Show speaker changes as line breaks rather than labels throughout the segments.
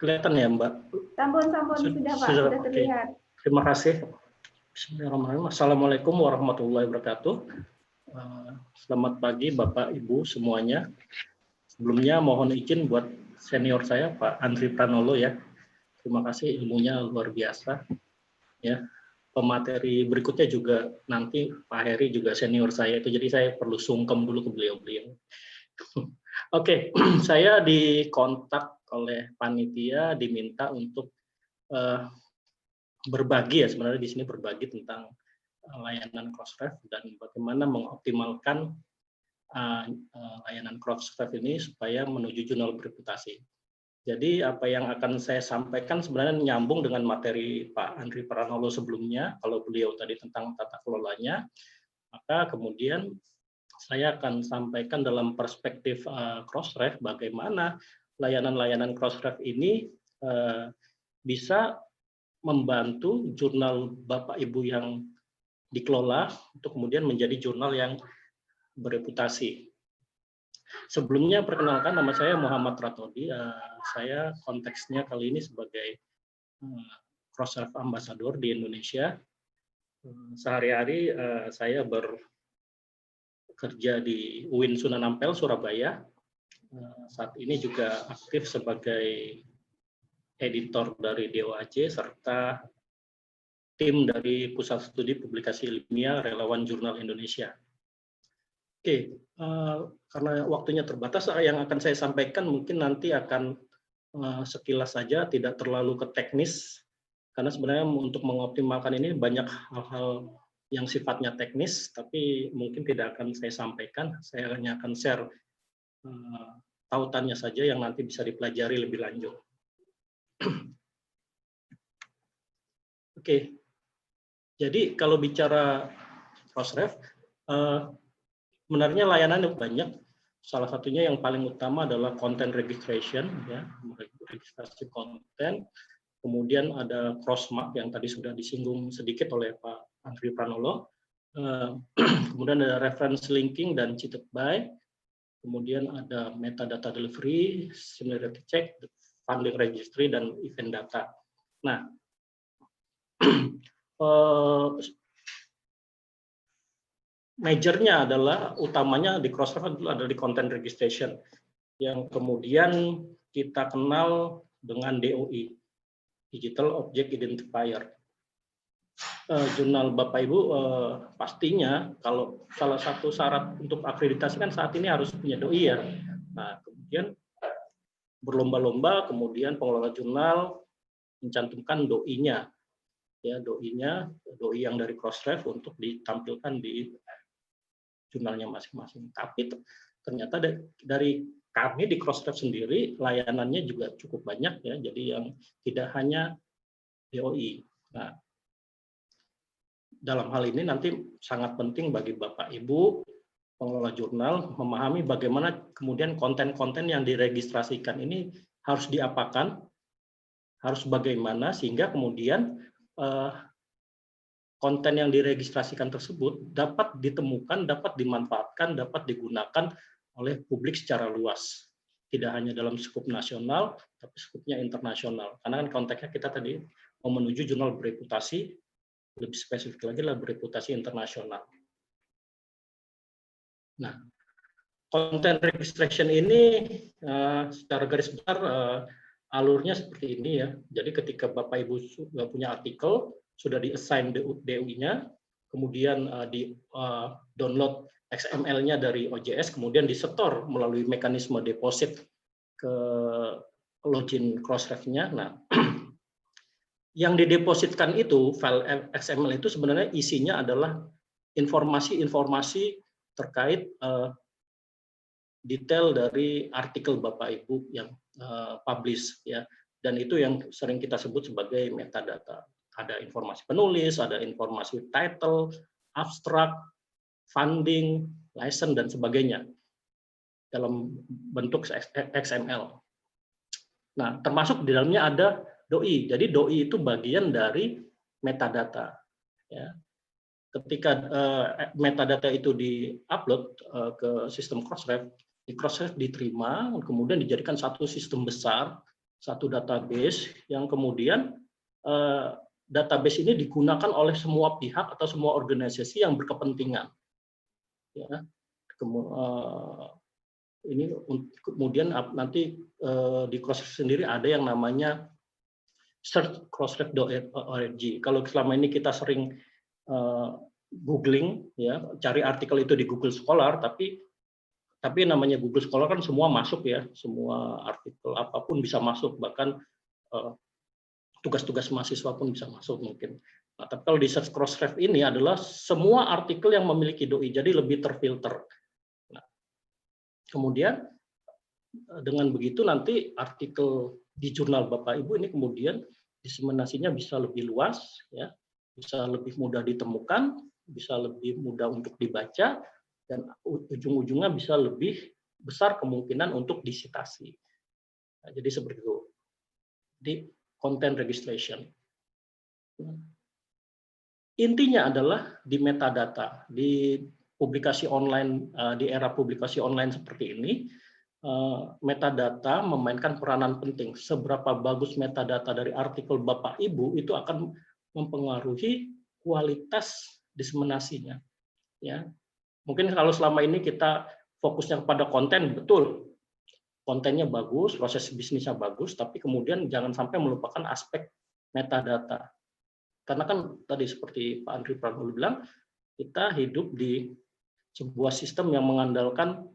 Kelihatan ya, Mbak?
Sampun sudah Pak, sudah terlihat.
Terima kasih. Bismillahirrahmanirrahim. Assalamualaikum warahmatullahi wabarakatuh. Selamat pagi Bapak Ibu semuanya. Sebelumnya mohon izin buat senior saya Pak Andri Pranolo ya. Terima kasih, ilmunya luar biasa. Ya. Pemateri berikutnya juga nanti Pak Heri juga senior saya itu, jadi saya perlu sungkem dulu ke beliau-beliau. Oke, saya dikontak oleh panitia diminta untuk berbagi ya, sebenarnya di sini berbagi tentang layanan Crossref dan bagaimana mengoptimalkan layanan Crossref ini supaya menuju jurnal bereputasi. Jadi apa yang akan saya sampaikan sebenarnya nyambung dengan materi Pak Andri Pranolo sebelumnya, kalau beliau tadi tentang tata kelolanya, maka kemudian saya akan sampaikan dalam perspektif Crossref bagaimana layanan-layanan Crossref ini bisa membantu jurnal Bapak Ibu yang dikelola untuk kemudian menjadi jurnal yang bereputasi. Sebelumnya perkenalkan, nama saya Muhammad Ratodi. Saya konteksnya kali ini sebagai Crossref Ambassador di Indonesia. Sehari-hari saya bekerja di UIN Sunan Ampel, Surabaya. Saat ini juga aktif sebagai editor dari DOAJ serta tim dari Pusat Studi Publikasi Ilmiah Relawan Jurnal Indonesia. Oke, karena waktunya terbatas, yang akan saya sampaikan mungkin nanti akan sekilas saja, tidak terlalu ke teknis, karena sebenarnya untuk mengoptimalkan ini banyak hal-hal yang sifatnya teknis, tapi mungkin tidak akan saya sampaikan. Saya hanya akan share tautannya saja yang nanti bisa dipelajari lebih lanjut. Oke, jadi kalau bicara Crossref, sebenarnya layanan banyak. Salah satunya yang paling utama adalah content registration, ya, registrasi konten. Kemudian ada Crossmark yang tadi sudah disinggung sedikit oleh Pak Andri Pranolo. Kemudian ada reference linking dan cheated by. Kemudian ada metadata delivery, similarity check, funding registry, dan event data. Nah, majornya adalah utamanya di Crossref adalah di content registration, yang kemudian kita kenal dengan DOI, Digital Object Identifier. Jurnal Bapak Ibu pastinya kalau salah satu syarat untuk akreditasi kan saat ini harus punya DOI ya. Nah, kemudian berlomba-lomba kemudian pengelola jurnal mencantumkan DOI-nya, ya, DOI yang dari Crossref untuk ditampilkan di jurnalnya masing-masing. Tapi ternyata dari kami di Crossref sendiri layanannya juga cukup banyak ya, jadi yang tidak hanya DOI. Nah, dalam hal ini nanti sangat penting bagi Bapak Ibu pengelola jurnal memahami bagaimana kemudian konten-konten yang diregistrasikan ini harus diapakan, harus bagaimana sehingga kemudian konten yang diregistrasikan tersebut dapat ditemukan, dapat dimanfaatkan, dapat digunakan oleh publik secara luas. Tidak hanya dalam skup nasional, tapi skupnya internasional. Karena kan konteksnya kita tadi mau menuju jurnal bereputasi, lebih spesifik lagi adalah bereputasi internasional. Nah, content registration ini secara garis besar alurnya seperti ini ya. Jadi ketika Bapak Ibu sudah punya artikel, sudah di-assign DOI-nya, kemudian di download XML-nya dari OJS, kemudian disetor melalui mekanisme deposit ke login Crossref-nya. Nah, yang didepositkan itu, file XML itu sebenarnya isinya adalah informasi-informasi terkait detail dari artikel Bapak Ibu yang publish ya, dan itu yang sering kita sebut sebagai metadata. Ada informasi penulis, ada informasi title, abstrak, funding, license dan sebagainya dalam bentuk XML. Nah, termasuk di dalamnya ada DOI. Jadi DOI itu bagian dari metadata. Ya. Ketika metadata itu di-upload ke sistem Crossref, di Crossref diterima, kemudian dijadikan satu sistem besar satu database yang kemudian database ini digunakan oleh semua pihak atau semua organisasi yang berkepentingan. Ya, ini kemudian nanti di Crossref sendiri ada yang namanya search crossref.org. Kalau selama ini kita sering googling, ya, cari artikel itu di Google Scholar, tapi namanya Google Scholar kan semua masuk ya, semua artikel apapun bisa masuk, bahkan tugas-tugas mahasiswa pun bisa masuk mungkin. Nah, tapi kalau di search Crossref ini adalah semua artikel yang memiliki doi, jadi lebih terfilter. Nah, kemudian dengan begitu nanti artikel di jurnal Bapak Ibu ini kemudian diseminasinya bisa lebih luas, ya, bisa lebih mudah ditemukan, bisa lebih mudah untuk dibaca, dan ujung-ujungnya bisa lebih besar kemungkinan untuk disitasi. Nah, jadi seperti itu. Di content registration. Intinya adalah di metadata, di publikasi online, di era publikasi online seperti ini, metadata memainkan peranan penting. Seberapa bagus metadata dari artikel Bapak Ibu itu akan mempengaruhi kualitas diseminasinya. Ya, mungkin kalau selama ini kita fokusnya pada konten, betul, kontennya bagus, proses bisnisnya bagus, tapi kemudian jangan sampai melupakan aspek metadata. Karena kan tadi seperti Pak Andri Prabowo bilang, kita hidup di sebuah sistem yang mengandalkan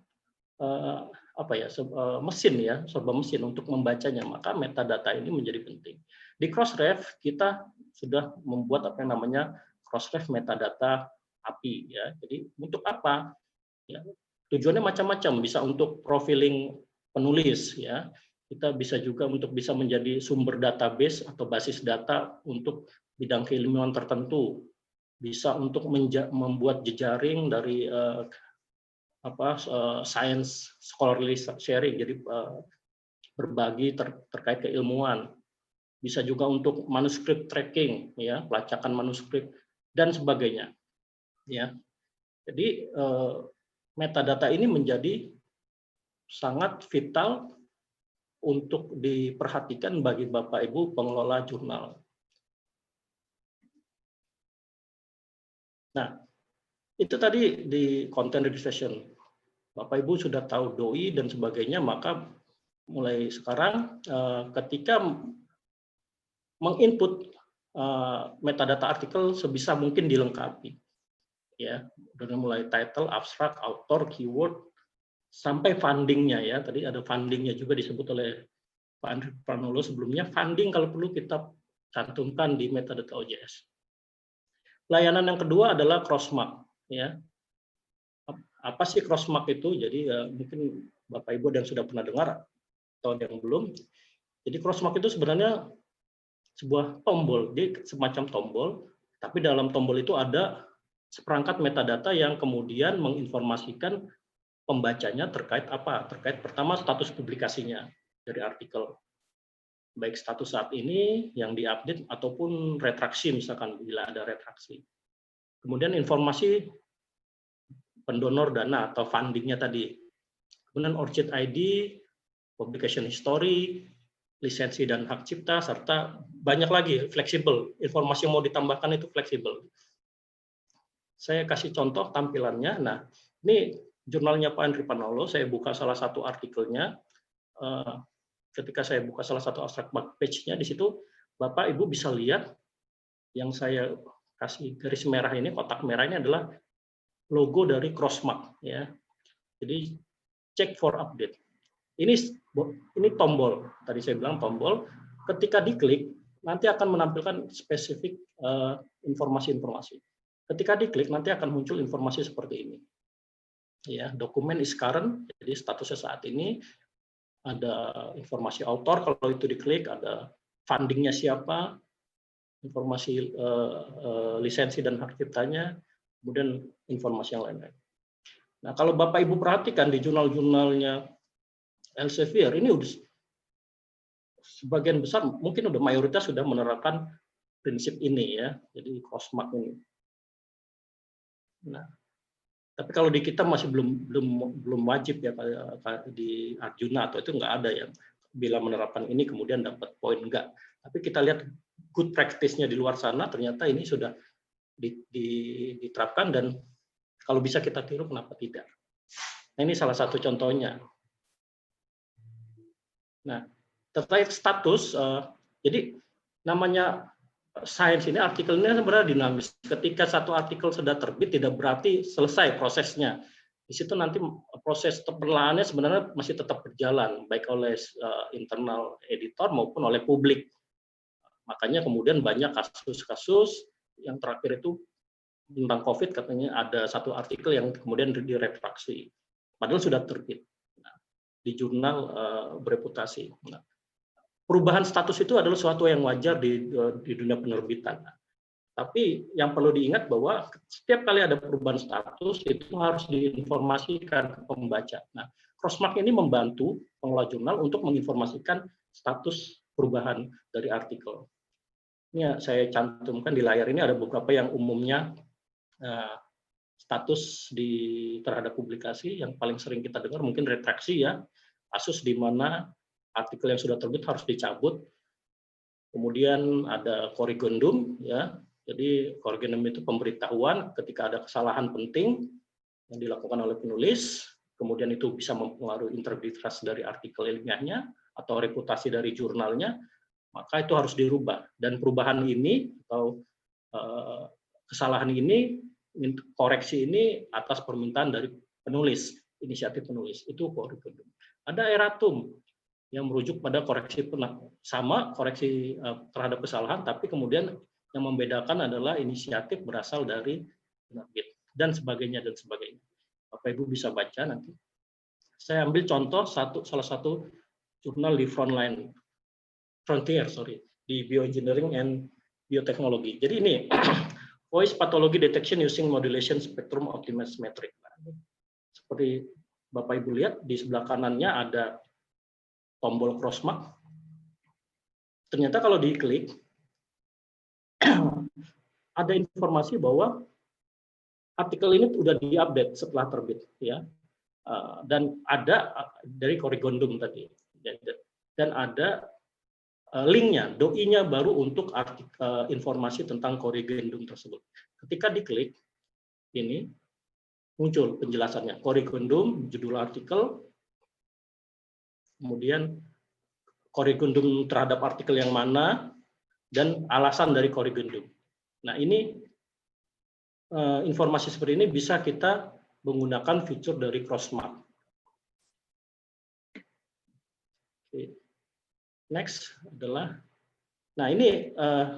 mesin ya, serba mesin untuk membacanya, maka metadata ini menjadi penting. Di Crossref kita sudah membuat apa yang namanya Crossref metadata API ya. Jadi untuk apa? Ya, tujuannya macam-macam, bisa untuk profiling penulis ya. Kita bisa juga untuk bisa menjadi sumber database atau basis data untuk bidang keilmuan tertentu. Bisa untuk membuat jejaring dari science scholarly sharing, jadi berbagi terkait keilmuan. Bisa juga untuk manuskrip tracking ya, pelacakan manuskrip dan sebagainya. Ya. Jadi metadata ini menjadi sangat vital untuk diperhatikan bagi Bapak Ibu pengelola jurnal. Nah, itu tadi di content registration. Bapak Ibu sudah tahu doi dan sebagainya, maka mulai sekarang ketika menginput metadata artikel sebisa mungkin dilengkapi. Ya, dari mulai title, abstrak, author, keyword, sampai fundingnya ya. Tadi ada fundingnya juga disebut oleh Pak Andri Pranolo sebelumnya. Funding kalau perlu kita cantumkan di metadata OJS. Layanan yang kedua adalah crossmark ya. Apa sih crossmark itu? Jadi mungkin Bapak Ibu yang sudah pernah dengar atau yang belum. Jadi crossmark itu sebenarnya sebuah tombol, dia semacam tombol, tapi dalam tombol itu ada seperangkat metadata yang kemudian menginformasikan pembacanya terkait apa? Terkait pertama status publikasinya dari artikel. Baik status saat ini yang diupdate ataupun retraksi misalkan bila ada retraksi. Kemudian informasi pendonor dana atau fundingnya tadi. Kemudian ORCID ID, publication history, lisensi dan hak cipta, serta banyak lagi fleksibel. Informasi yang mau ditambahkan itu fleksibel. Saya kasih contoh tampilannya. Nah, ini jurnalnya Pak Andri Pranolo. Saya buka salah satu artikelnya. Ketika saya buka salah satu abstract page-nya, di situ Bapak Ibu bisa lihat yang saya kasih garis merah ini, kotak merah ini adalah logo dari Crossmark ya. Jadi check for update. Ini tombol. Tadi saya bilang tombol. Ketika diklik nanti akan menampilkan spesifik informasi-informasi. Ketika diklik nanti akan muncul informasi seperti ini. Ya, dokumen is current, jadi statusnya saat ini. Ada informasi author kalau itu diklik, ada fundingnya siapa, informasi lisensi dan hak ciptanya, kemudian informasi yang lain-lain. Nah, kalau Bapak Ibu perhatikan di jurnal-jurnalnya Elsevier ini udah sebagian besar, mungkin udah mayoritas sudah menerapkan prinsip ini ya, jadi crossmark ini. Nah, tapi kalau di kita masih belum wajib ya di Arjuna atau itu nggak ada ya. bila menerapkan ini kemudian dapat poin enggak. Tapi kita lihat good practice-nya di luar sana, ternyata ini sudah diterapkan dan kalau bisa kita tiru, kenapa tidak? Nah, ini salah satu contohnya. Nah, terkait status, jadi namanya sains ini, artikel ini sebenarnya dinamis. Ketika satu artikel sudah terbit, tidak berarti selesai prosesnya. Di situ nanti proses penelaahannya sebenarnya masih tetap berjalan, baik oleh internal editor maupun oleh publik. Makanya kemudian banyak kasus-kasus yang terakhir itu tentang COVID, katanya ada satu artikel yang kemudian diretraksi. Padahal sudah terbit di jurnal bereputasi. Nah, perubahan status itu adalah sesuatu yang wajar di dunia penerbitan. Tapi yang perlu diingat bahwa setiap kali ada perubahan status itu harus diinformasikan ke pembaca. Nah, Crossmark ini membantu pengelola jurnal untuk menginformasikan status perubahan dari artikel. Ini saya cantumkan di layar ini, ada beberapa yang umumnya status terhadap publikasi yang paling sering kita dengar mungkin retraksi ya, kasus di mana artikel yang sudah terbit harus dicabut. Kemudian ada korrigendum ya. Jadi korrigendum itu pemberitahuan ketika ada kesalahan penting yang dilakukan oleh penulis, kemudian itu bisa mempengaruhi integritas dari artikel ilmiahnya atau reputasi dari jurnalnya, maka itu harus dirubah. Dan perubahan ini atau kesalahan ini, koreksi ini atas permintaan dari penulis, inisiatif penulis, itu korrigendum. Ada erratum yang merujuk pada koreksi sama koreksi terhadap kesalahan, tapi kemudian yang membedakan adalah inisiatif berasal dari penerbit dan sebagainya dan sebagainya. Bapak Ibu bisa baca nanti. Saya ambil contoh salah satu jurnal di Frontier di Bioengineering and Biotechnology. Jadi ini Voice Pathology Detection Using Modulation Spectrum Optimized Metric. Seperti Bapak Ibu lihat di sebelah kanannya ada tombol Crossmark. Ternyata kalau diklik ada informasi bahwa artikel ini sudah diupdate setelah terbit ya. Dan ada dari korrigendum tadi. Dan ada linknya, doi-nya baru untuk informasi tentang korrigendum tersebut. Ketika diklik ini muncul penjelasannya, korrigendum, judul artikel, kemudian korrigendum terhadap artikel yang mana, dan alasan dari korrigendum. Nah, ini informasi seperti ini bisa kita menggunakan fitur dari Crossmark. Next adalah, nah ini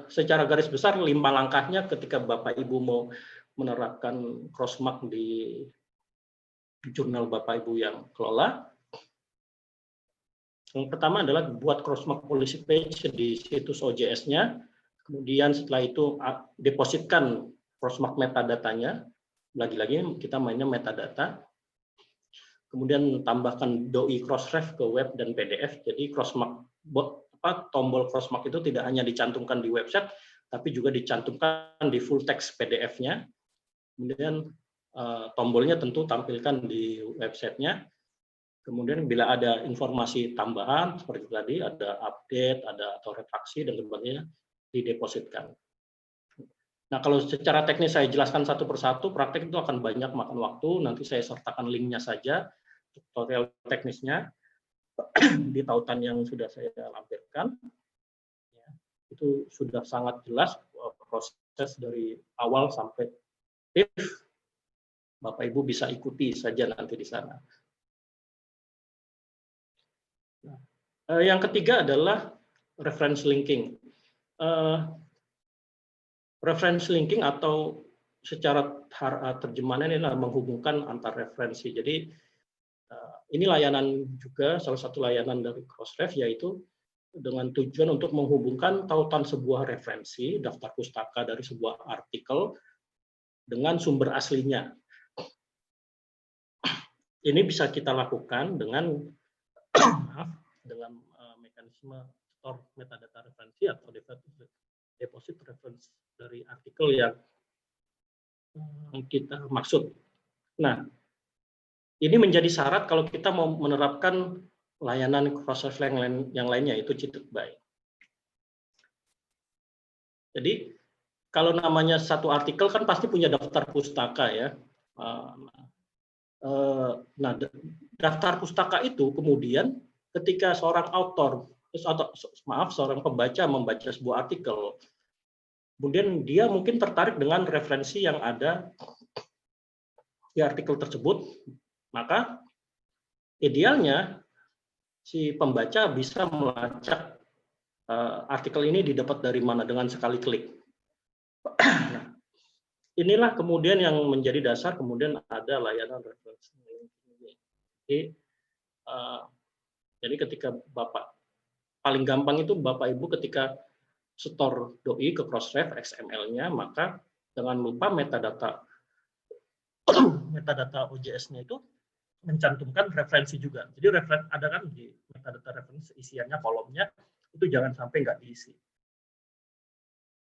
secara garis besar 5 langkahnya ketika Bapak Ibu mau menerapkan Crossmark di jurnal Bapak Ibu yang kelola. Yang pertama adalah buat Crossmark policy page di situs OJS-nya. Kemudian setelah itu depositkan Crossmark metadatanya. Lagi-lagi kita mainnya metadata. Kemudian tambahkan doi Crossref ke web dan PDF. Jadi Crossmark tombol Crossmark itu tidak hanya dicantumkan di website, tapi juga dicantumkan di full text PDF-nya. Kemudian tombolnya tentu tampilkan di websitenya. Kemudian bila ada informasi tambahan seperti tadi, ada update, ada atau retraksi dan sebagainya, didepositkan. Nah, kalau secara teknis saya jelaskan satu persatu, praktek itu akan banyak makan waktu. Nanti saya sertakan linknya saja, tutorial teknisnya di tautan yang sudah saya lampirkan. Itu sudah sangat jelas proses dari awal sampai akhir. Bapak Ibu bisa ikuti saja nanti di sana. Yang ketiga adalah reference linking. Reference linking atau secara terjemahannya ini adalah menghubungkan antar referensi. Jadi ini layanan juga, salah satu layanan dari Crossref, yaitu dengan tujuan untuk menghubungkan tautan sebuah referensi, daftar pustaka dari sebuah artikel dengan sumber aslinya. Ini bisa kita lakukan dengan mekanisme store metadata referensi atau deposit reference dari artikel yang kita maksud. Nah, ini menjadi syarat kalau kita mau menerapkan layanan Crossref yang lainnya itu cheated by. Jadi kalau namanya satu artikel kan pasti punya daftar pustaka ya. Nah, daftar pustaka itu kemudian ketika seorang seorang pembaca membaca sebuah artikel, kemudian dia mungkin tertarik dengan referensi yang ada di artikel tersebut, maka idealnya si pembaca bisa melacak artikel ini didapat dari mana dengan sekali klik. Nah, inilah kemudian yang menjadi dasar kemudian ada layanan referensi. Jadi ketika Bapak, paling gampang itu Bapak Ibu ketika store doi ke Crossref XML-nya, maka jangan lupa metadata OJS-nya itu mencantumkan referensi juga. Jadi ada kan di metadata referensi isiannya kolomnya itu jangan sampai nggak diisi.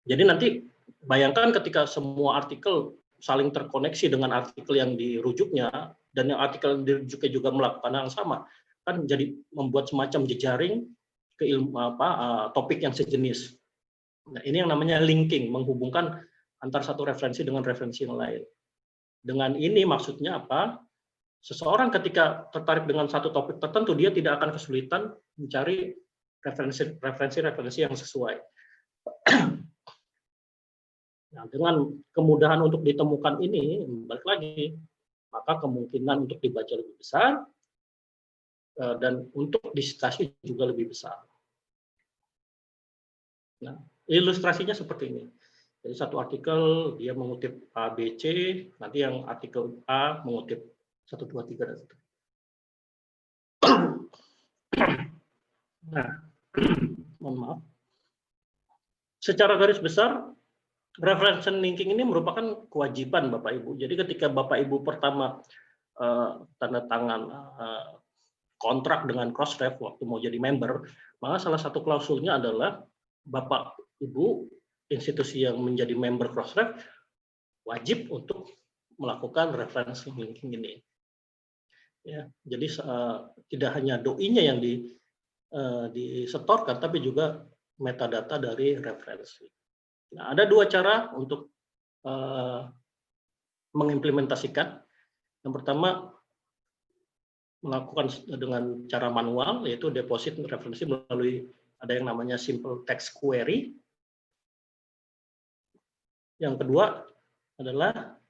Jadi nanti bayangkan ketika semua artikel saling terkoneksi dengan artikel yang dirujuknya dan yang artikel yang dirujuknya juga melakukan hal yang sama, kan jadi membuat semacam jejaring ke topik yang sejenis. Nah, ini yang namanya linking, menghubungkan antar satu referensi dengan referensi yang lain. Dengan ini maksudnya apa? Seseorang ketika tertarik dengan satu topik tertentu, dia tidak akan kesulitan mencari referensi yang sesuai. Nah, dengan kemudahan untuk ditemukan ini, balik lagi, maka kemungkinan untuk dibaca lebih besar dan untuk disitasi juga lebih besar. Nah, ilustrasinya seperti ini. Jadi satu artikel dia mengutip A, B, C, nanti yang artikel A mengutip 1, 2, 3 dan seterusnya. Nah, mohon maaf. Secara garis besar, reference linking ini merupakan kewajiban Bapak Ibu. Jadi ketika Bapak Ibu pertama tanda tangan kontrak dengan Crossref waktu mau jadi member, maka salah satu klausulnya adalah Bapak Ibu institusi yang menjadi member Crossref wajib untuk melakukan reference linking ini. Ya, jadi tidak hanya doi-nya yang disetorkan, tapi juga metadata dari referensi. Nah, ada dua cara untuk mengimplementasikan. Yang pertama, melakukan dengan cara manual, yaitu deposit referensi melalui ada yang namanya simple text query. Yang kedua adalah,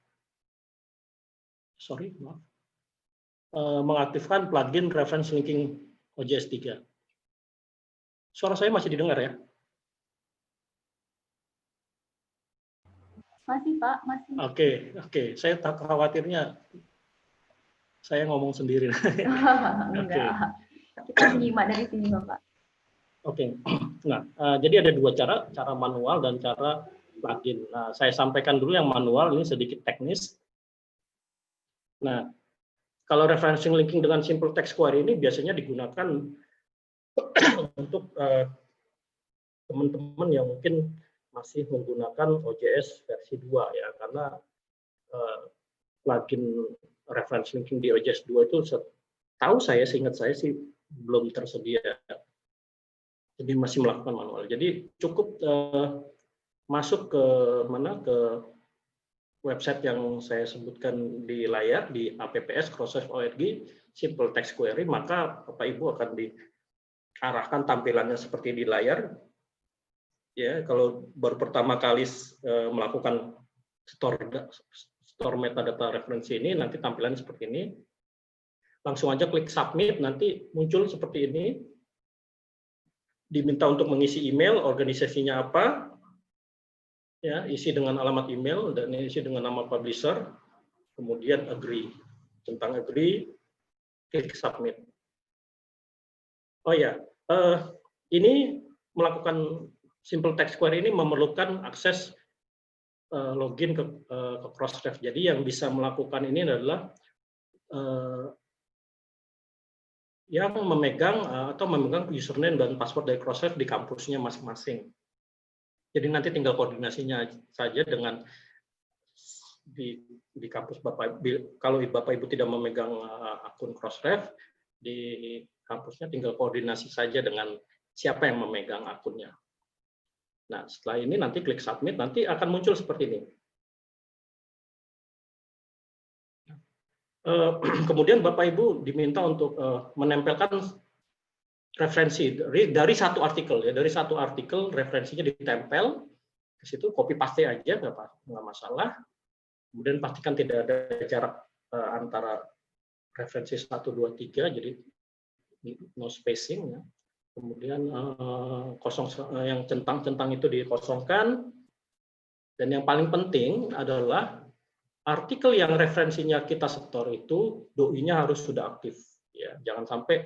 mengaktifkan plugin reference linking OJS 3. Suara saya masih didengar ya?
Masih Pak, masih.
Oke. Saya tak khawatirnya saya ngomong sendiri.
Enggak. Kita menyimak dari sini Bapak.
Oke. Nah, jadi ada dua cara manual dan cara plugin. Nah, saya sampaikan dulu yang manual, ini sedikit teknis. Nah, kalau referencing linking dengan simple text query ini biasanya digunakan untuk teman-teman yang mungkin masih menggunakan OJS versi 2 ya, karena plugin reference linking di OJS 2 itu seingat saya sih belum tersedia. Jadi masih melakukan manual. Jadi cukup masuk ke website yang saya sebutkan di layar, di APPS Crossref.org, simple text query, maka Bapak Ibu akan diarahkan tampilannya seperti di layar. Ya, kalau baru pertama kali melakukan store metadata referensi ini, nanti tampilannya seperti ini. Langsung aja klik submit, nanti muncul seperti ini. Diminta untuk mengisi email, organisasinya apa, ya, isi dengan alamat email dan isi dengan nama publisher, kemudian agree. Tentang agree, klik submit. Oh ya, ini melakukan simple text query ini memerlukan akses login ke Crossref. Jadi yang bisa melakukan ini adalah yang memegang username dan password dari Crossref di kampusnya masing-masing. Jadi nanti tinggal koordinasinya saja dengan di kampus Bapak. Kalau Bapak Ibu tidak memegang akun Crossref, di kampusnya tinggal koordinasi saja dengan siapa yang memegang akunnya. Nah, setelah ini nanti klik submit, nanti akan muncul seperti ini. Kemudian Bapak Ibu diminta untuk menempelkan referensi dari satu artikel, ya, dari satu artikel referensinya ditempel ke situ, copy paste aja, nggak masalah. Kemudian pastikan tidak ada jarak antara referensi 1, 2, 3, jadi no spacing, ya. Kemudian yang centang-centang itu dikosongkan, dan yang paling penting adalah artikel yang referensinya kita setor itu doi-nya harus sudah aktif, ya. Jangan sampai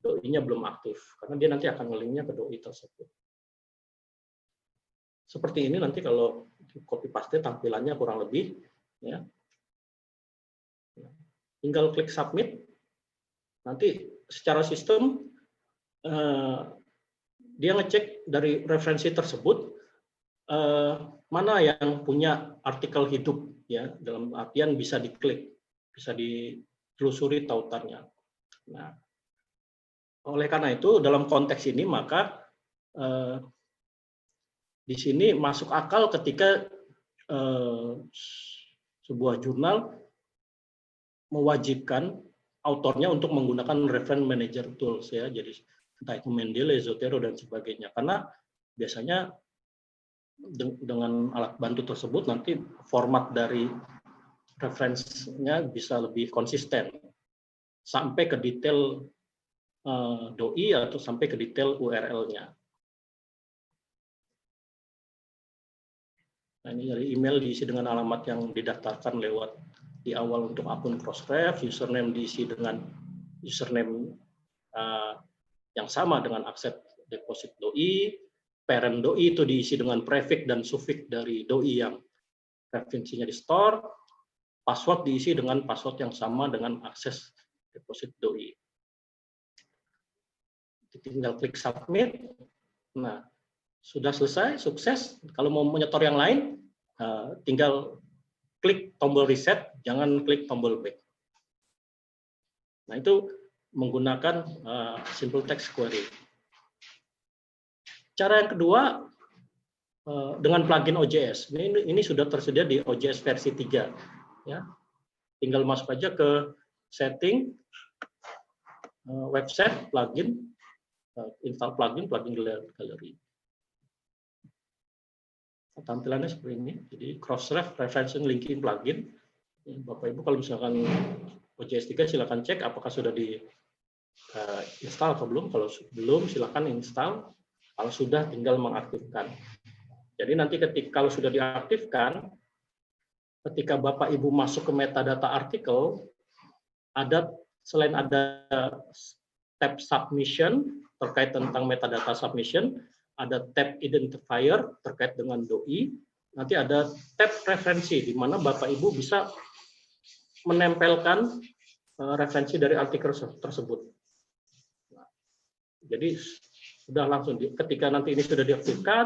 doi-nya belum aktif, karena dia nanti akan nge-link-nya ke doi tersebut. Seperti ini nanti kalau copy paste tampilannya kurang lebih, ya. Tinggal klik submit, nanti secara sistem dia ngecek dari referensi tersebut mana yang punya artikel hidup, ya, dalam artian bisa diklik, bisa ditelusuri tautannya. Nah, oleh karena itu dalam konteks ini maka di sini masuk akal ketika sebuah jurnal mewajibkan autornya untuk menggunakan reference manager tools, ya, jadi entah itu Mendeley, Zotero, dan sebagainya, karena biasanya dengan alat bantu tersebut nanti format dari referensinya bisa lebih konsisten sampai ke detail doi atau sampai ke detail URL-nya. Nah, ini dari email diisi dengan alamat yang didaftarkan lewat di awal untuk akun Crossref, username diisi dengan username yang sama dengan akses deposit doi, parent doi itu diisi dengan prefix dan suffix dari doi yang referensinya di store, password diisi dengan password yang sama dengan akses deposit doi. Tinggal klik submit. Nah, sudah selesai, sukses. Kalau mau menyetor yang lain, tinggal klik tombol reset, jangan klik tombol back. Nah, itu menggunakan simple text query. Cara yang kedua dengan plugin OJS. Ini sudah tersedia di OJS versi 3, ya. Tinggal masuk aja ke setting, website, plugin, install plugin gallery. Tampilannya seperti ini. Jadi Crossref referencing linking plugin. Bapak Ibu kalau misalkan OJS 3 silakan cek apakah sudah di install atau belum. Kalau belum silakan install. Kalau sudah tinggal mengaktifkan. Jadi nanti kalau sudah diaktifkan, ketika Bapak Ibu masuk ke metadata artikel, selain ada tab submission terkait tentang metadata submission, ada tab identifier terkait dengan doi, nanti ada tab referensi di mana Bapak Ibu bisa menempelkan referensi dari artikel tersebut. Jadi sudah langsung ketika nanti ini sudah diaktifkan,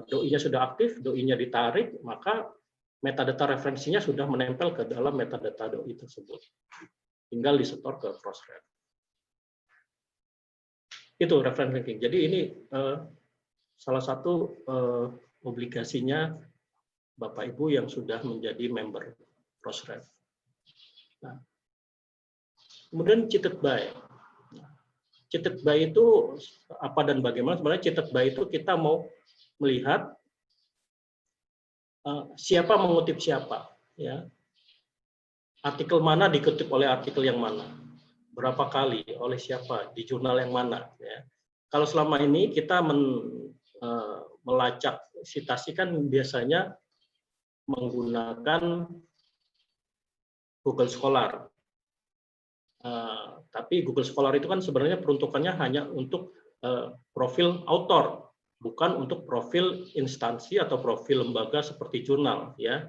doi-nya sudah aktif, doi-nya ditarik, maka metadata referensinya sudah menempel ke dalam metadata doi tersebut. Tinggal disetor ke Crossref. Itu reference linking. Jadi ini salah satu obligasinya Bapak Ibu yang sudah menjadi member Crossref. Nah, kemudian cheated by. Cheated by itu apa dan bagaimana? Sebenarnya cheated by itu kita mau melihat siapa mengutip siapa, ya. Artikel mana dikutip oleh artikel yang mana, berapa kali, oleh siapa, di jurnal yang mana, ya. Kalau selama ini kita melacak sitasi kan biasanya menggunakan Google Scholar. Tapi Google Scholar itu kan sebenarnya peruntukannya hanya untuk profil autor, bukan untuk profil instansi atau profil lembaga seperti jurnal, ya.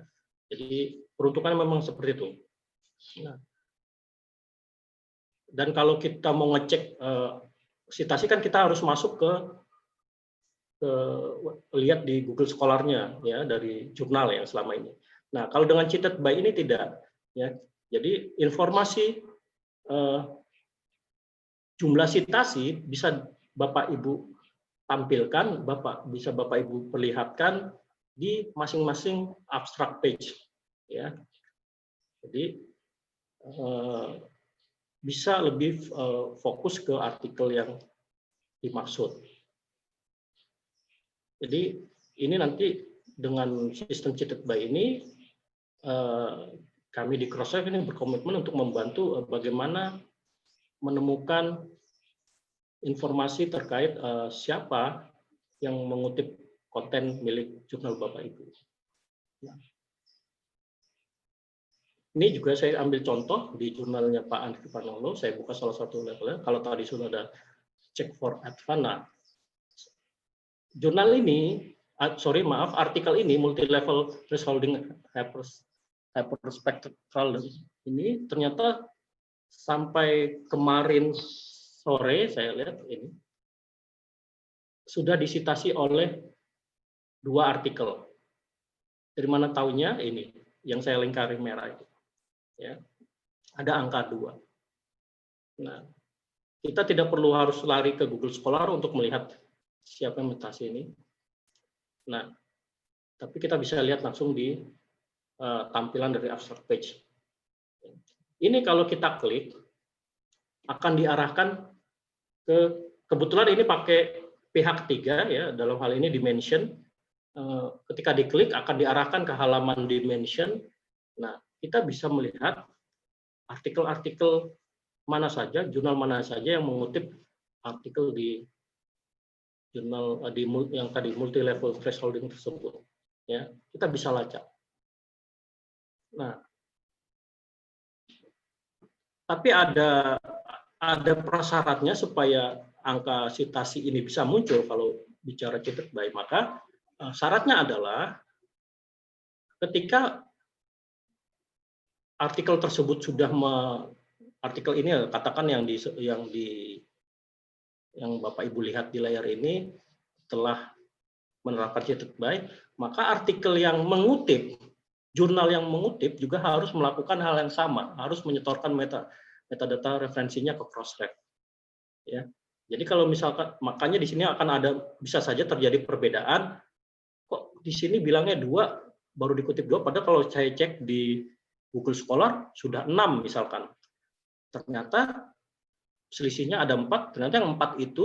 Jadi peruntukannya memang seperti itu. Nah, dan kalau kita mau ngecek sitasi kan kita harus masuk ke lihat di Google Scholar-nya, ya, dari jurnal yang selama ini. Nah, kalau dengan cheated by ini tidak, ya. Jadi informasi jumlah sitasi bisa Bapak Ibu tampilkan, bisa Bapak Ibu perlihatkan di masing-masing abstract page, ya. Jadi bisa lebih fokus ke artikel yang dimaksud. Jadi ini nanti dengan sistem cheated by ini kami di Crossref ini berkomitmen untuk membantu bagaimana menemukan informasi terkait siapa yang mengutip konten milik jurnal Bapak Ibu. Nah, ini juga saya ambil contoh di jurnalnya Pak Andri Panolo. Saya buka salah satu levelnya. Kalau tadi sudah ada check for advana. Jurnal ini, artikel ini multi-level thresholding hyperspectral ini ternyata sampai kemarin sore saya lihat ini sudah disitasi oleh 2 artikel. Dari mana taunya? Ini yang saya lingkari merah itu. Ya, ada angka 2. Nah, kita tidak perlu harus lari ke Google Scholar untuk melihat siapa yang mutasi ini. Nah, tapi kita bisa lihat langsung di tampilan dari abstract page. Ini kalau kita klik akan diarahkan ke, kebetulan ini pakai pihak ketiga ya, dalam hal ini Dimension. Ketika diklik akan diarahkan ke halaman Dimension. Nah, kita bisa melihat artikel-artikel mana saja, jurnal mana saja yang mengutip artikel di jurnal yang tadi multi level thresholding tersebut. Ya, kita bisa lacak. Nah, tapi ada prasyaratnya supaya angka citasi ini bisa muncul kalau bicara cheated by. Maka syaratnya adalah ketika artikel tersebut sudah artikel ini katakan yang Bapak Ibu lihat di layar ini telah menerapkan cheated by, maka artikel yang mengutip, jurnal yang mengutip juga harus melakukan hal yang sama, harus menyetorkan metadata referensinya ke Crossref. Ya. Jadi kalau misalkan, makanya di sini akan ada, bisa saja terjadi perbedaan, kok di sini bilangnya 2, baru dikutip 2, padahal kalau saya cek di Google Scholar sudah 6 misalkan. Ternyata selisihnya ada 4, ternyata yang 4 itu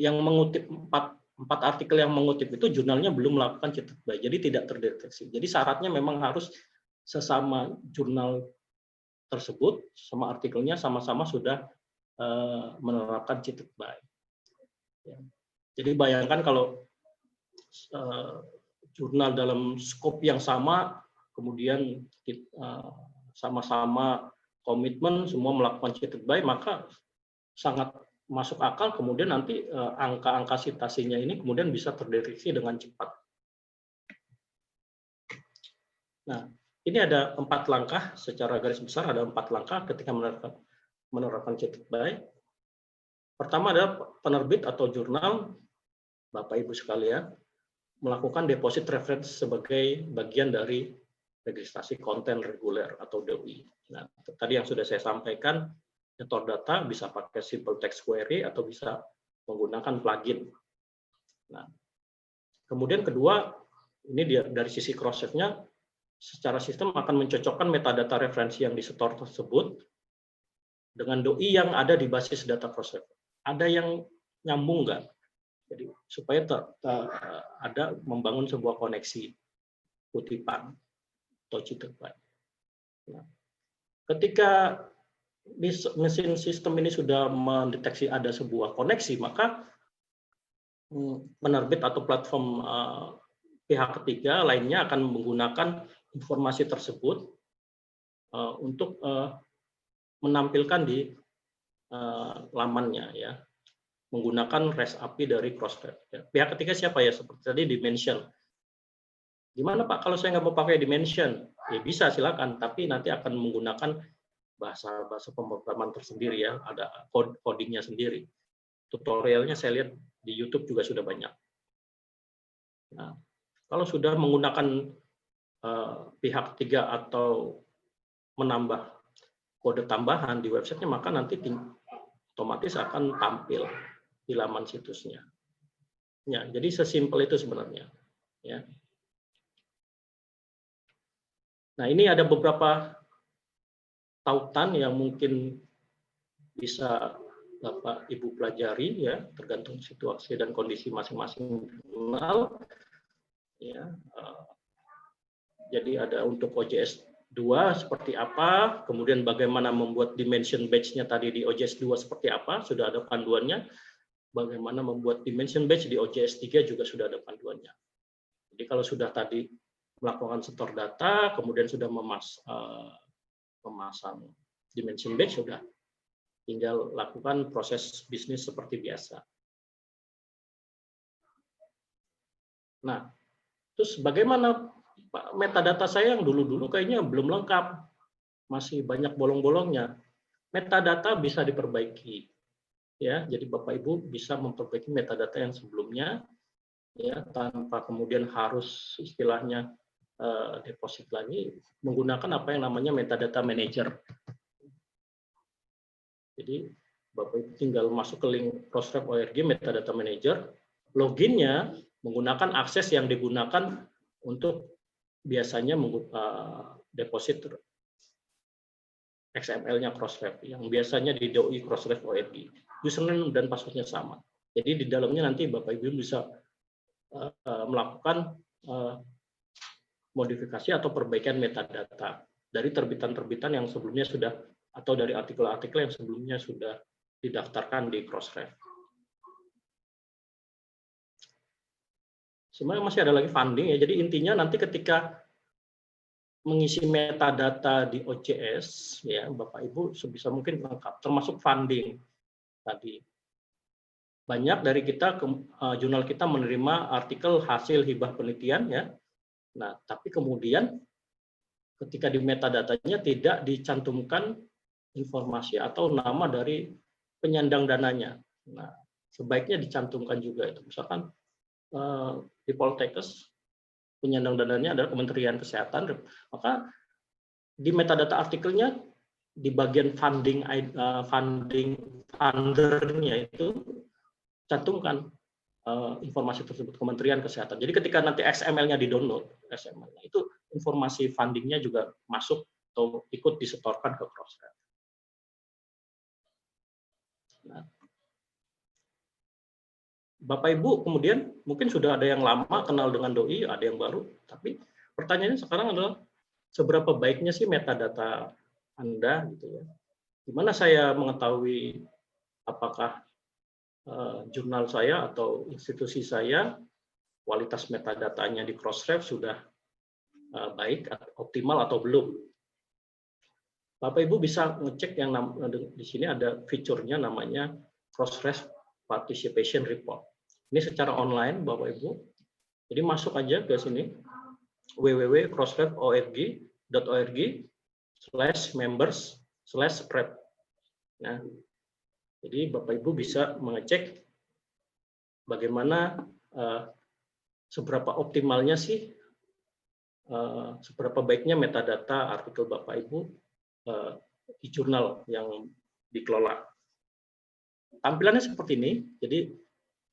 yang mengutip 4 artikel yang mengutip itu jurnalnya belum melakukan cheated by, jadi tidak terdeteksi. Jadi syaratnya memang harus sesama jurnal tersebut, sama artikelnya sama-sama sudah menerapkan cheated by. Ya. Jadi bayangkan kalau jurnal dalam skop yang sama, kemudian sama-sama komitmen semua melakukan cheated by, maka sangat masuk akal kemudian nanti angka-angka citasinya ini kemudian bisa terdeteksi dengan cepat. Nah, ini ada 4 langkah secara garis besar, ada 4 langkah ketika menerapkan cheated by. Pertama adalah penerbit atau jurnal, Bapak Ibu sekalian, melakukan deposit reference sebagai bagian dari registrasi konten reguler atau DOI. Nah, tadi yang sudah saya sampaikan, nyetor data bisa pakai simple text query atau bisa menggunakan plugin. Nah, kemudian kedua, ini dari sisi Crossref-nya, secara sistem akan mencocokkan metadata referensi yang disetor tersebut dengan DOI yang ada di basis data Crossref. Ada yang nyambung nggak? Jadi supaya ada membangun sebuah koneksi kutipan atau cheated by. Nah, ketika mesin sistem ini sudah mendeteksi ada sebuah koneksi, maka penerbit atau platform pihak ketiga lainnya akan menggunakan informasi tersebut untuk menampilkan di lamannya, ya, menggunakan REST API dari Crossref. Pihak ketiga siapa ya? Seperti tadi Dimension. Gimana Pak kalau saya nggak mau pakai Dimension? Ya bisa, silakan, tapi nanti akan menggunakan bahasa pemrograman tersendiri, ya, ada codingnya sendiri. Tutorialnya saya lihat di YouTube juga sudah banyak. Nah, kalau sudah menggunakan pihak ketiga atau menambah kode tambahan di websitenya, maka nanti otomatis akan tampil di laman situsnya. Ya, jadi sesimpel itu sebenarnya. Ya. Nah, ini ada beberapa tautan yang mungkin bisa Bapak Ibu pelajari, ya, tergantung situasi dan kondisi masing-masing jurnal. Ya, jadi ada untuk OJS 2 seperti apa, kemudian bagaimana membuat dimension batch-nya tadi di OJS 2 seperti apa, sudah ada panduannya. Bagaimana membuat dimension batch di OJS 3 juga sudah ada panduannya. Jadi kalau sudah tadi melakukan setor data, kemudian sudah memasang dimension batch, sudah tinggal lakukan proses bisnis seperti biasa. Nah, terus bagaimana Pak, metadata saya yang dulu-dulu kayaknya belum lengkap, masih banyak bolong-bolongnya. Metadata bisa diperbaiki, ya. Jadi Bapak Ibu bisa memperbaiki metadata yang sebelumnya, ya, tanpa kemudian harus istilahnya deposit lagi, menggunakan apa yang namanya metadata manager. Jadi Bapak Ibu tinggal masuk ke link Crossref ORG metadata manager, loginnya menggunakan akses yang digunakan untuk biasanya deposit XML-nya Crossref, yang biasanya di DOI Crossref ORG. Username dan password-nya sama. Jadi di dalamnya nanti Bapak Ibu bisa melakukan modifikasi atau perbaikan metadata dari terbitan-terbitan yang sebelumnya sudah, atau dari artikel-artikel yang sebelumnya sudah didaftarkan di Crossref. Sebenarnya masih ada lagi funding, ya. Jadi intinya nanti ketika mengisi metadata di OJS, ya, Bapak Ibu sebisa mungkin lengkap, termasuk funding tadi. Banyak dari kita, jurnal kita menerima artikel hasil hibah penelitian, ya. Nah, tapi kemudian ketika di metadatanya tidak dicantumkan informasi atau nama dari penyandang dananya. Nah, sebaiknya dicantumkan juga itu. Misalkan di Poltekkes penyandang dananya adalah Kementerian Kesehatan, maka di metadata artikelnya di bagian fundernya itu cantumkan informasi tersebut Kementerian Kesehatan. Jadi ketika nanti XML-nya di-download, XML-nya itu informasi fundingnya juga masuk atau ikut disetorkan ke Crossref. Nah, Bapak Ibu kemudian mungkin sudah ada yang lama kenal dengan DOI, ada yang baru, tapi pertanyaannya sekarang adalah seberapa baiknya sih metadata Anda, gitu ya. Gimana saya mengetahui apakah jurnal saya atau institusi saya kualitas metadatanya di Crossref sudah baik, optimal atau belum? Bapak Ibu bisa ngecek yang di sini ada fiturnya namanya Crossref Participation Report. Ini secara online, Bapak Ibu. Jadi masuk aja ke sini, www.crossref.org/members/spread. Nah, jadi Bapak Ibu bisa mengecek bagaimana seberapa optimalnya sih, seberapa baiknya metadata artikel Bapak Ibu di jurnal yang dikelola. Tampilannya seperti ini, jadi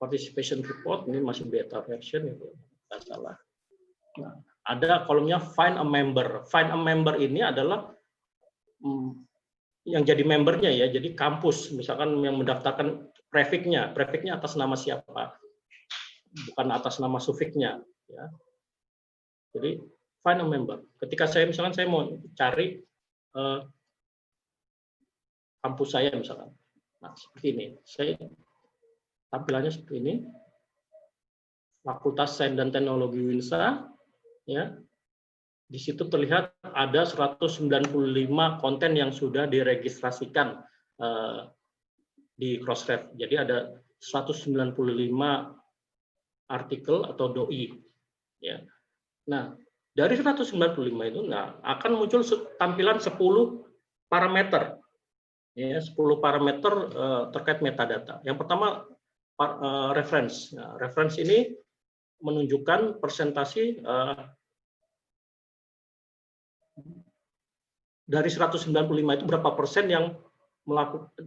participation report ini masih beta version, ya, tidak salah. Nah, ada kolomnya find a member. Find a member ini adalah yang jadi membernya, ya, jadi kampus, misalkan yang mendaftarkan prefiknya atas nama siapa, bukan atas nama sufiknya, ya. Jadi find a member. Ketika saya misalkan saya mau cari kampus saya misalkan. Nah, seperti ini. Saya tampilannya seperti ini. Fakultas Sains dan Teknologi UINSA, ya. Di situ terlihat ada 195 konten yang sudah diregistrasikan di Crossref. Jadi ada 195 artikel atau doi, ya. Nah, dari 195 itu akan muncul tampilan 10 parameter. Ya, 10 parameter terkait metadata. Yang pertama reference. Nah, reference ini menunjukkan persentasi dari 195 itu berapa persen yang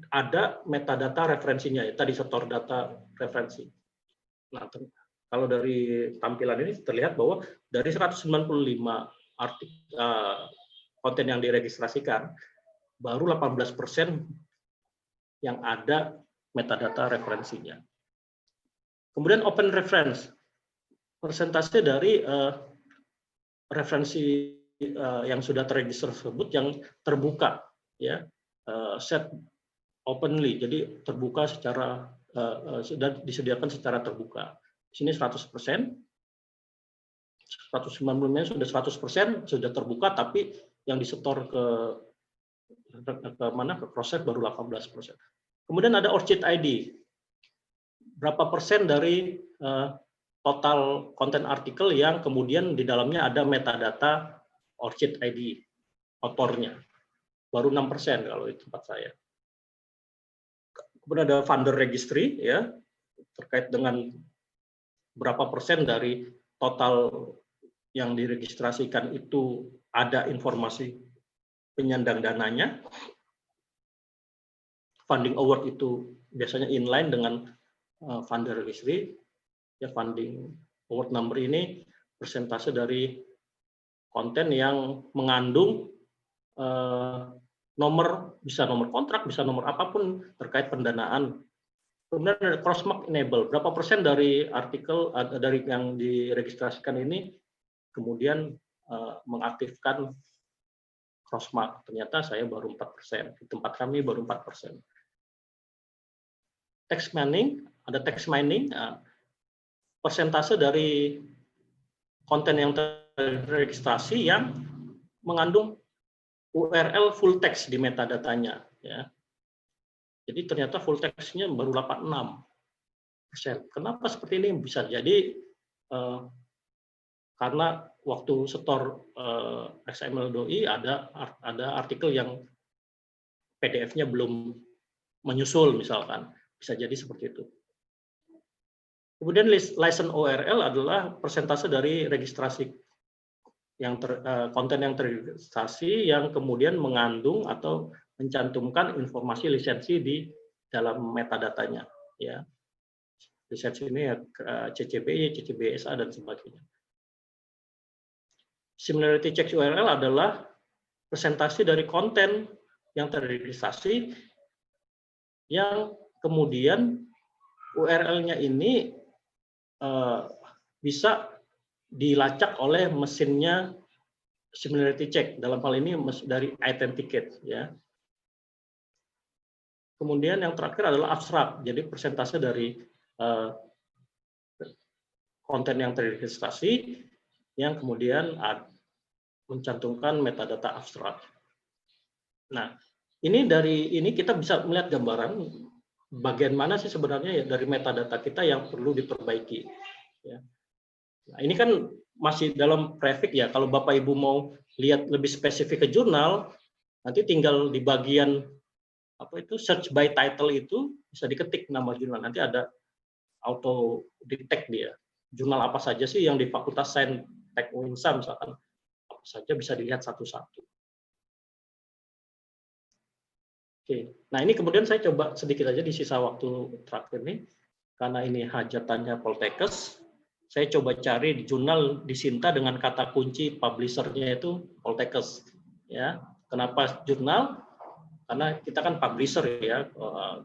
ada metadata referensinya, ya, tadi setor data referensi. Nah, kalau dari tampilan ini terlihat bahwa dari 195 konten yang diregistrasikan, baru 18% yang ada metadata referensinya. Kemudian open reference, persentase dari referensi yang sudah terregister tersebut yang terbuka, ya, set openly, jadi terbuka secara sudah disediakan secara terbuka. Di sini 100%, 190-nya sudah 100% sudah terbuka, tapi yang disetor ke cross-ref baru 18%. Kemudian ada ORCID ID. Berapa persen dari total konten artikel yang kemudian di dalamnya ada metadata ORCID ID autornya. Baru 6% kalau di tempat saya. Kemudian ada funder registry, ya, terkait dengan berapa persen dari total yang diregistrasikan itu ada informasi penyandang dananya. Funding award itu biasanya inline dengan funder registry. Ya, funding award number ini persentase dari konten yang mengandung nomor, bisa nomor kontrak, bisa nomor apapun terkait pendanaan. Kemudian ada crossmark enable, berapa persen dari artikel dari yang diregistrasikan ini kemudian mengaktifkan crossmark. Ternyata saya baru 4%, di tempat kami baru 4%. Text mining, ada text mining, persentase dari konten yang terregistrasi yang mengandung URL full text di metadatanya, ya. Jadi ternyata full text-nya baru 86%. Kenapa seperti ini? Bisa jadi karena waktu setor XML doi ada artikel yang PDF-nya belum menyusul misalkan, bisa jadi seperti itu. Kemudian license URL adalah persentase dari registrasi yang konten yang terregistrasi yang kemudian mengandung atau mencantumkan informasi lisensi di dalam metadatanya, ya. Lisensi ini ya CC BY, CC BY SA dan sebagainya. Similarity check URL adalah presentasi dari konten yang terregistrasi yang kemudian URL-nya ini bisa dilacak oleh mesinnya similarity check, dalam hal ini dari Authenticate, ya. Kemudian yang terakhir adalah abstrak, jadi persentase dari konten yang terregistrasi yang kemudian mencantumkan metadata abstrak. Nah, dari ini kita bisa melihat gambaran bagian mana sih sebenarnya ya dari metadata kita yang perlu diperbaiki, ya. Nah, ini kan masih dalam prefix ya. Kalau Bapak Ibu mau lihat lebih spesifik ke jurnal, nanti tinggal di bagian search by title itu bisa diketik nama jurnal. Nanti ada auto detect dia. Jurnal apa saja sih yang di Fakultas Sains Tek UINSA misalkan, apa saja bisa dilihat satu-satu. Oke, nah ini kemudian saya coba sedikit aja di sisa waktu terakhir nih, karena ini hajatannya Poltekkes. Saya coba cari di jurnal di Sinta dengan kata kunci publisher-nya itu Poltekkes, ya. Kenapa jurnal? Karena kita kan publisher ya,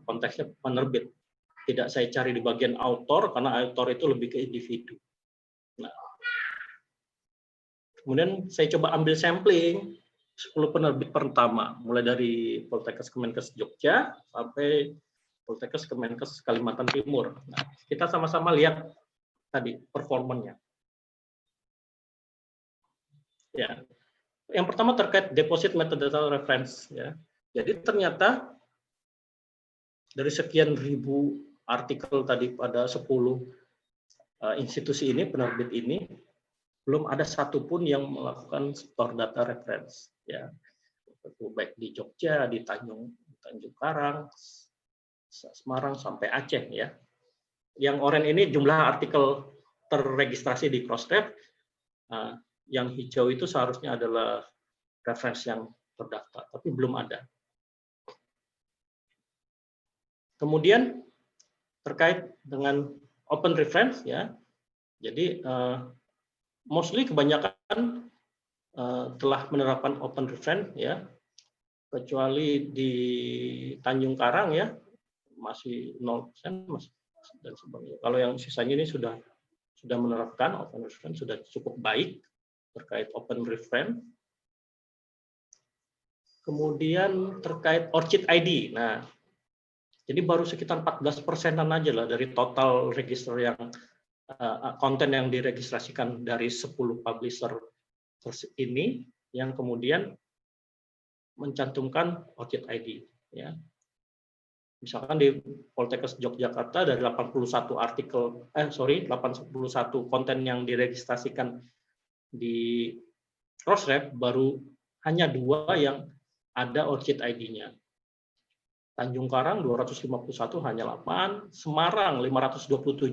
konteksnya penerbit. Tidak saya cari di bagian author karena author itu lebih ke individu. Nah, kemudian saya coba ambil sampling 10 penerbit pertama, mulai dari Poltekkes Kemenkes Jogja sampai Poltekkes Kemenkes Kalimantan Timur. Nah, kita sama-sama lihat tadi performanya. Ya, yang pertama terkait deposit metadata reference, ya. Jadi ternyata dari sekian ribu artikel tadi pada 10 institusi ini, penerbit ini, belum ada satupun yang melakukan store data reference, ya. Baik di Jogja, di Tanjung Karang, Semarang sampai Aceh, ya. Yang oranye ini jumlah artikel terregistrasi di Crossref, yang hijau itu seharusnya adalah referensi yang terdaftar, tapi belum ada. Kemudian terkait dengan open reference ya. Jadi mostly kebanyakan telah menerapkan open reference ya, kecuali di Tanjung Karang ya masih 0% dan sebagainya. Kalau yang sisanya ini sudah menerapkan open reference, sudah cukup baik terkait open reference. Kemudian terkait ORCID ID. Nah, jadi baru sekitar 14%-an aja lah dari total register yang konten yang diregistrasikan dari 10 publisher ini yang kemudian mencantumkan ORCID ID. Ya. Misalkan di Poltekkes Yogyakarta dari 81 konten yang diregistrasikan di Crossref baru hanya 2 yang ada ORCID ID-nya. Tanjung Karang 251 hanya 8, Semarang 527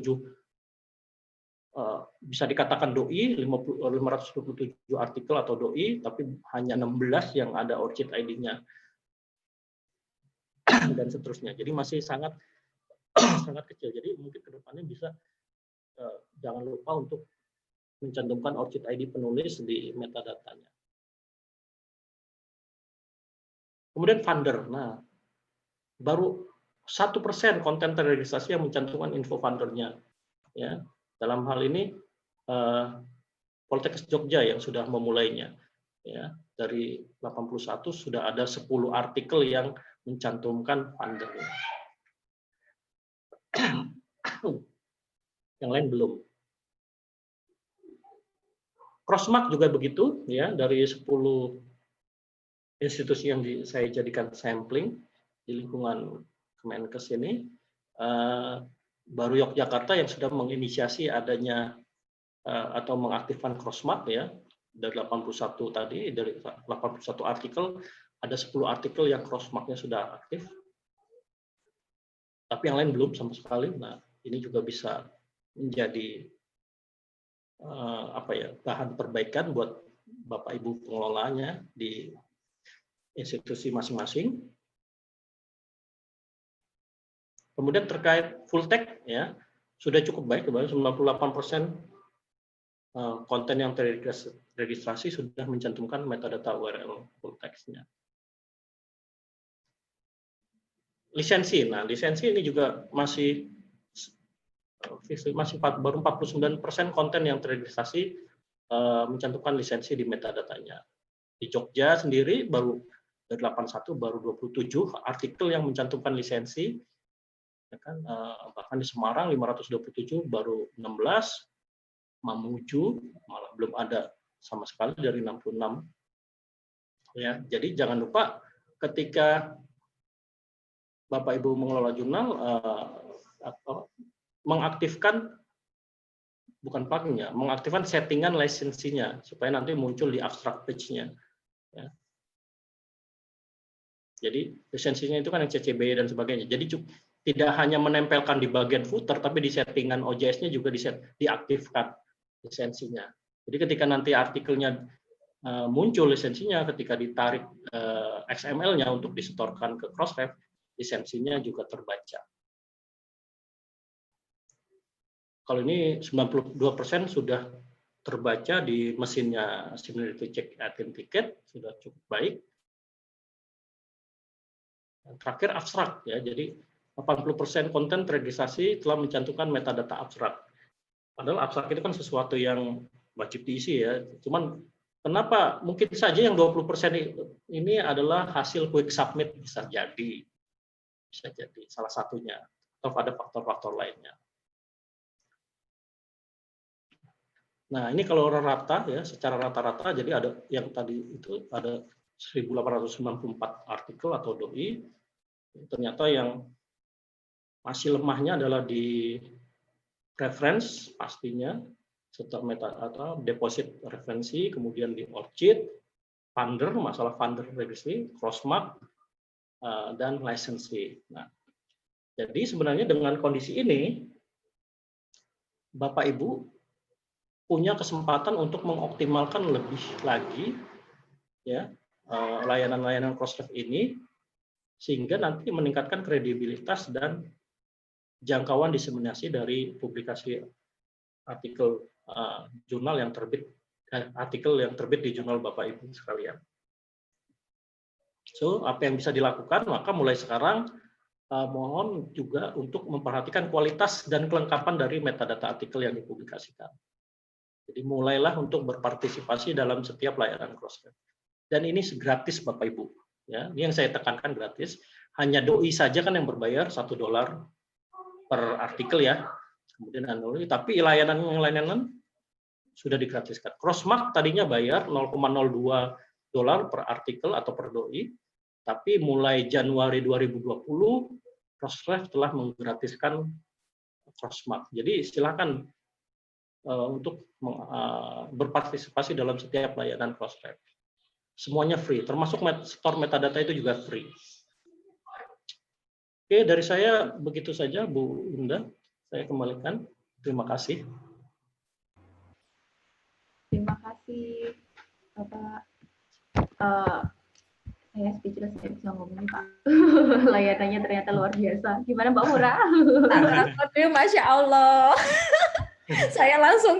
bisa dikatakan doi, 527 artikel atau doi, tapi hanya 16 yang ada ORCID ID-nya dan seterusnya. Jadi masih sangat kecil. Jadi mungkin kedepannya bisa jangan lupa untuk mencantumkan ORCID ID penulis di metadatanya. Kemudian funder. Nah, baru 1% konten terregistrasi yang mencantumkan info fundernya. Ya, dalam hal ini Poltekkes Jogja yang sudah memulainya. Ya, dari 81 sudah ada 10 artikel yang mencantumkan fundernya. Yang lain belum. Crossmark juga begitu, ya, dari 10 institusi yang saya jadikan sampling di lingkungan Kemenkes ini, baru Yogyakarta yang sudah menginisiasi adanya atau mengaktifkan Crossmark ya, dari 81 tadi, dari 81 artikel, ada 10 artikel yang Crossmark-nya sudah aktif, tapi yang lain belum sama sekali. Nah, ini juga bisa menjadi bahan perbaikan buat Bapak Ibu pengelolanya di institusi masing-masing. Kemudian terkait full text ya, sudah cukup baik, 98% konten yang terregistrasi sudah mencantumkan metadata URL full text-nya. Lisensi, nah lisensi ini juga masih baru 49% konten yang terregistrasi mencantumkan lisensi di metadatanya. Di Jogja sendiri baru dari 81 baru 27 artikel yang mencantumkan lisensi, ya kan, bahkan di Semarang 527 baru 16, Mamuju malah belum ada sama sekali dari 66. Ya, jadi jangan lupa ketika Bapak Ibu mengelola jurnal mengaktifkan mengaktifkan settingan lisensinya supaya nanti muncul di abstract page-nya. Ya. Jadi lisensinya itu kan yang CCB dan sebagainya. Jadi tidak hanya menempelkan di bagian footer, tapi di settingan OJS-nya juga diaktifkan lisensinya. Jadi ketika nanti artikelnya muncul lisensinya, ketika ditarik XML-nya untuk disetorkan ke Crossref, lisensinya juga terbaca. Kalau ini 92% sudah terbaca di mesinnya Similarity Check Ticket, sudah cukup baik. Terakhir abstrak ya, jadi 80% konten terregistrasi telah mencantumkan metadata abstrak. Padahal abstrak itu kan sesuatu yang wajib diisi ya. Cuman kenapa mungkin saja yang 20% ini adalah hasil quick submit, bisa jadi salah satunya, atau ada faktor-faktor lainnya. Nah, ini kalau rata ya, secara rata-rata, jadi ada yang tadi itu ada 1.894 artikel atau doi. Ternyata yang masih lemahnya adalah di reference pastinya, serta metadata, deposit referensi, kemudian di ORCID, funder, masalah funder registry, Crossmark, dan licensee. Nah, jadi sebenarnya dengan kondisi ini, Bapak Ibu punya kesempatan untuk mengoptimalkan lebih lagi ya layanan-layanan Crossref ini sehingga nanti meningkatkan kredibilitas dan jangkauan diseminasi dari publikasi artikel jurnal yang terbit di jurnal Bapak Ibu sekalian. So, apa yang bisa dilakukan? Maka mulai sekarang mohon juga untuk memperhatikan kualitas dan kelengkapan dari metadata artikel yang dipublikasikan. Jadi mulailah untuk berpartisipasi dalam setiap layanan Crossref. Dan ini gratis Bapak Ibu. Ya, ini yang saya tekankan gratis. Hanya doi saja kan yang berbayar $1 per artikel ya. Kemudian tapi layanan sudah digratiskan. Crossmark tadinya bayar $0,02 per artikel atau per doi, tapi mulai Januari 2020 Crossref telah menggratiskan Crossmark. Jadi silakan untuk berpartisipasi dalam setiap layanan Crossref. Semuanya free, termasuk store metadata itu juga free. Oke, dari saya begitu saja, Bu Indah. Saya kembalikan. Terima kasih.
Terima kasih, Bapak. Saya speechless, saya bisa ngomong, Pak. Layanannya ternyata luar biasa. Gimana Mbak Mura?
Masya Allah. Saya langsung